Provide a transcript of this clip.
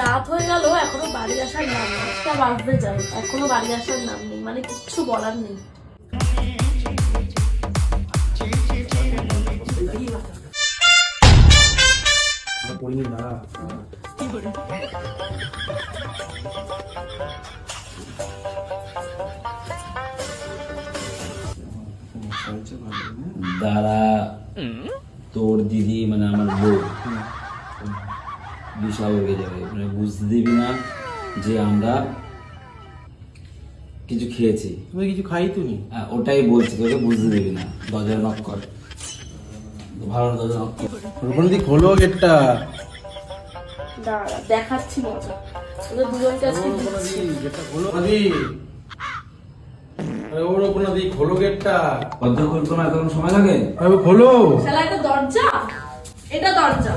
রাত হয়ে গেল, এখনো বাড়ি আসার নাম নেই। একটা বাজতে যায়, এখনো বাড়ি আসার নাম নেই, মানে কিচ্ছু বলার নেই। দাঁড়া, তোর দিদি মানে আমার বউ বিশাল হয়ে যাবে, মানে বুঝতে দিবি না যে আমরা কিছু খেয়েছি। তুমি কিছু খাই তুমি? হ্যাঁ, ওটাই বলছি তোকে, বুঝতে দিবি না। দরজা নক কর, ভালো দরজা নক কর। রূপন্দি খোলো গেটটা। দাঁড়া, দেখাচ্ছি মজা ওদের দুজনকে আজকে দিচ্ছি। গেটটা খোলো দি। আরে ও রূপন্দি খোলো গেটটা। দরজা খুলতে না এতক্ষণ সময় লাগে? আরে খোলো। শালা, এটা দরজা, এটা দরজা।